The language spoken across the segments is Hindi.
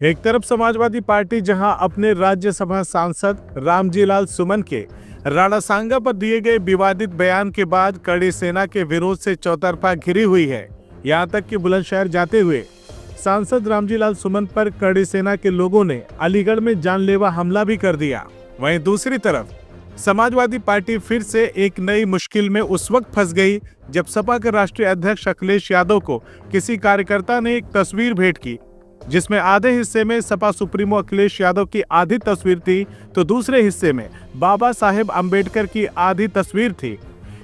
एक तरफ समाजवादी पार्टी जहां अपने राज्यसभा सांसद रामजीलाल सुमन के राणासांगा पर दिए गए विवादित बयान के बाद कड़ी सेना के विरोध से चौतरफा घिरी हुई है। यहां तक कि बुलंदशहर जाते हुए सांसद रामजीलाल सुमन पर कड़ी सेना के लोगों ने अलीगढ़ में जानलेवा हमला भी कर दिया। वहीं दूसरी तरफ समाजवादी पार्टी फिर से एक नई मुश्किल में उस वक्त फंस गई जब सपा के राष्ट्रीय अध्यक्ष अखिलेश यादव को किसी कार्यकर्ता ने एक तस्वीर भेंट की, जिसमें आधे हिस्से में सपा सुप्रीमो अखिलेश यादव की आधी तस्वीर थी तो दूसरे हिस्से में बाबा साहेब अंबेडकर की आधी तस्वीर थी।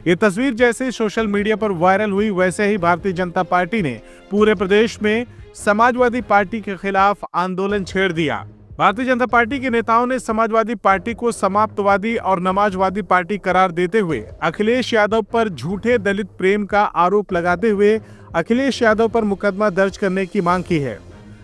ये तस्वीर जैसे सोशल मीडिया पर वायरल हुई, वैसे ही भारतीय जनता पार्टी ने पूरे प्रदेश में समाजवादी पार्टी के खिलाफ आंदोलन छेड़ दिया। भारतीय जनता पार्टी के नेताओं ने समाजवादी पार्टी को समाप्तवादी और नमाजवादी पार्टी करार देते हुए अखिलेश यादव पर झूठे दलित प्रेम का आरोप लगाते हुए अखिलेश यादव पर मुकदमा दर्ज करने की मांग की है।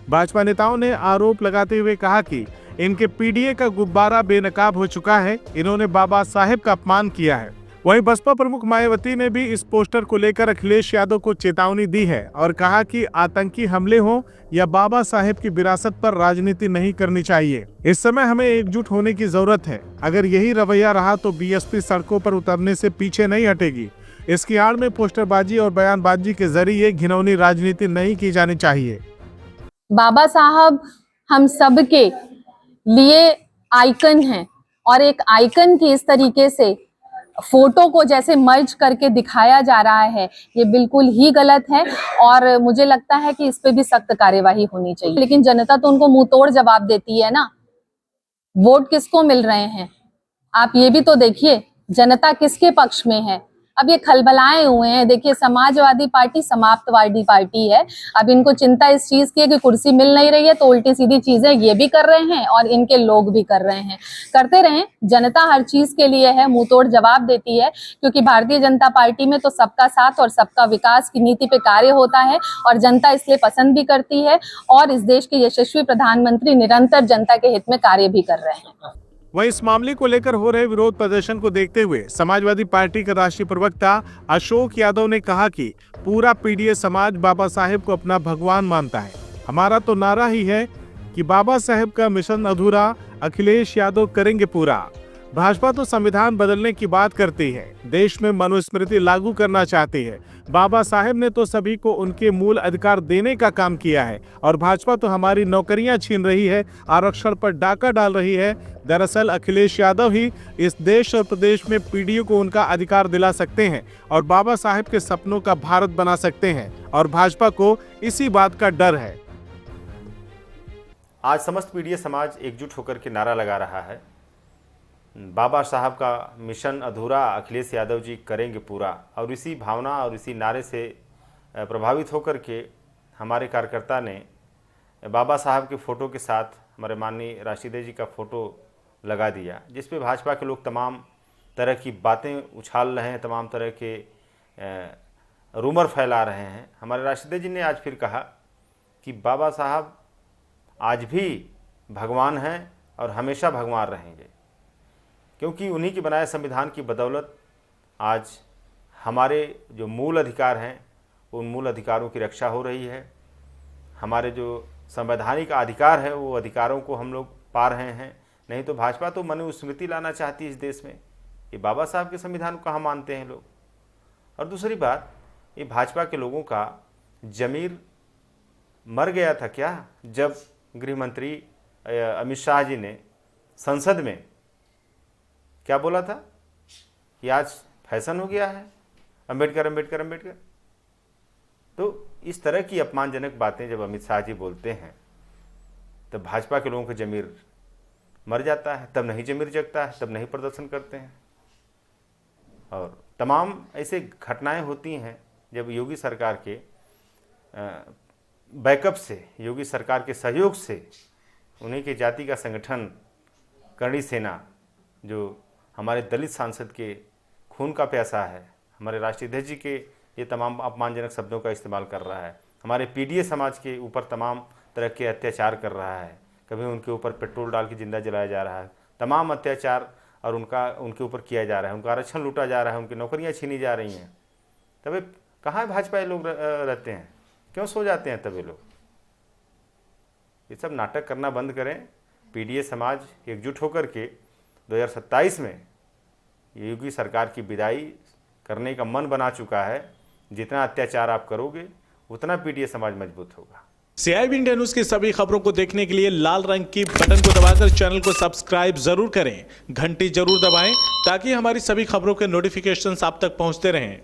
भाजपा नेताओं ने आरोप लगाते हुए कहा कि इनके पीडीए का गुब्बारा बेनकाब हो चुका है, इन्होंने बाबा साहेब का अपमान किया है। वहीं बसपा प्रमुख मायावती ने भी इस पोस्टर को लेकर अखिलेश यादव को चेतावनी दी है और कहा कि आतंकी हमले हों या बाबा साहेब की विरासत पर राजनीति नहीं करनी चाहिए। इस समय हमें एकजुट होने की जरूरत है। अगर यही रवैया रहा तो बीएसपी सड़कों पर उतरने से पीछे नहीं हटेगी। इसकी आड़ में पोस्टरबाजी और बयानबाजी के जरिए घिनौनी राजनीति नहीं की जानी चाहिए। बाबा साहब हम सब के लिए आइकन हैं और एक आइकन की इस तरीके से फोटो को जैसे मर्ज करके दिखाया जा रहा है, ये बिल्कुल ही गलत है और मुझे लगता है कि इस पे भी सख्त कार्यवाही होनी चाहिए। लेकिन जनता तो उनको मुंह तोड़ जवाब देती है ना। वोट किसको मिल रहे हैं, आप ये भी तो देखिए, जनता किसके पक्ष में है। अब ये खलबलाए हुए हैं। देखिए, समाजवादी पार्टी समाप्तवादी पार्टी है। अब इनको चिंता इस चीज की है कि कुर्सी मिल नहीं रही है, तो उल्टी सीधी चीजें ये भी कर रहे हैं और इनके लोग भी कर रहे हैं। करते रहें, जनता हर चीज के लिए है, मुंह तोड़ जवाब देती है, क्योंकि भारतीय जनता पार्टी में तो सबका साथ और सबका विकास की नीति पे कार्य होता है और जनता इसलिए पसंद भी करती है और इस देश के यशस्वी प्रधानमंत्री निरंतर जनता के हित में कार्य भी कर रहे हैं। वहीं इस मामले को लेकर हो रहे विरोध प्रदर्शन को देखते हुए समाजवादी पार्टी के राष्ट्रीय प्रवक्ता अशोक यादव ने कहा कि पूरा पीडीए समाज बाबा साहेब को अपना भगवान मानता है। हमारा तो नारा ही है कि बाबा साहेब का मिशन अधूरा, अखिलेश यादव करेंगे पूरा। भाजपा तो संविधान बदलने की बात करती है, देश में मनुस्मृति लागू करना चाहती है। बाबा साहेब ने तो सभी को उनके मूल अधिकार देने का काम किया है और भाजपा तो हमारी नौकरियां छीन रही है, आरक्षण पर डाका डाल रही है। दरअसल अखिलेश यादव ही इस देश और प्रदेश में पीडीए को उनका अधिकार दिला सकते हैं और बाबा साहेब के सपनों का भारत बना सकते हैं और भाजपा को इसी बात का डर है। आज समस्त पीडीए समाज एकजुट होकर के नारा लगा रहा है, बाबा साहब का मिशन अधूरा, अखिलेश यादव जी करेंगे पूरा। और इसी भावना और इसी नारे से प्रभावित होकर के हमारे कार्यकर्ता ने बाबा साहब के फ़ोटो के साथ हमारे माननीय राशिदे जी का फ़ोटो लगा दिया, जिस पे भाजपा के लोग तमाम तरह की बातें उछाल रहे हैं, तमाम तरह के रूमर फैला रहे हैं। हमारे राशिदे जी ने आज फिर कहा कि बाबा साहब आज भी भगवान हैं और हमेशा भगवान रहेंगे, क्योंकि उन्हीं की बनाए संविधान की बदौलत आज हमारे जो मूल अधिकार हैं उन मूल अधिकारों की रक्षा हो रही है। हमारे जो संवैधानिक अधिकार है वो अधिकारों को हम लोग पा रहे हैं। नहीं तो भाजपा तो मनुस्मृति लाना चाहती है इस देश में, ये बाबा साहब के संविधान को कहाँ मानते हैं लोग। और दूसरी बात, ये भाजपा के लोगों का जमीर मर गया था क्या, जब गृह मंत्री अमित शाह जी ने संसद में क्या बोला था कि आज फैशन हो गया है अंबेडकर अंबेडकर अंबेडकर। तो इस तरह की अपमानजनक बातें जब अमित शाह जी बोलते हैं तब भाजपा के लोगों का जमीर मर जाता है, तब नहीं जमीर जगता है, तब नहीं प्रदर्शन करते हैं। और तमाम ऐसे घटनाएं होती हैं जब योगी सरकार के बैकअप से, योगी सरकार के सहयोग से उन्हीं के जाति का संगठन करणी सेना, जो हमारे दलित सांसद के खून का प्यासा है, हमारे राष्ट्रीय अध्यक्ष जी के ये तमाम अपमानजनक शब्दों का इस्तेमाल कर रहा है, हमारे पीडीए समाज के ऊपर तमाम तरह के अत्याचार कर रहा है। कभी उनके ऊपर पेट्रोल डाल के जिंदा जलाया जा रहा है, तमाम अत्याचार और उनके ऊपर किया जा रहा है, उनका आरक्षण लूटा जा रहा है, उनकी नौकरियां छीनी जा रही हैं। तब कहाँ भाजपा लोग रहते हैं, क्यों सो जाते हैं तब ये लोग। ये सब नाटक करना बंद करें। पीडीए समाज एकजुट होकर के 2027 में योगी सरकार की विदाई करने का मन बना चुका है। जितना अत्याचार आप करोगे उतना पीडीए समाज मजबूत होगा। CIB इंडिया न्यूज की सभी खबरों को देखने के लिए लाल रंग की बटन को दबाकर चैनल को सब्सक्राइब जरूर करें, घंटी जरूर दबाएं ताकि हमारी सभी खबरों के नोटिफिकेशंस आप तक पहुंचते रहें।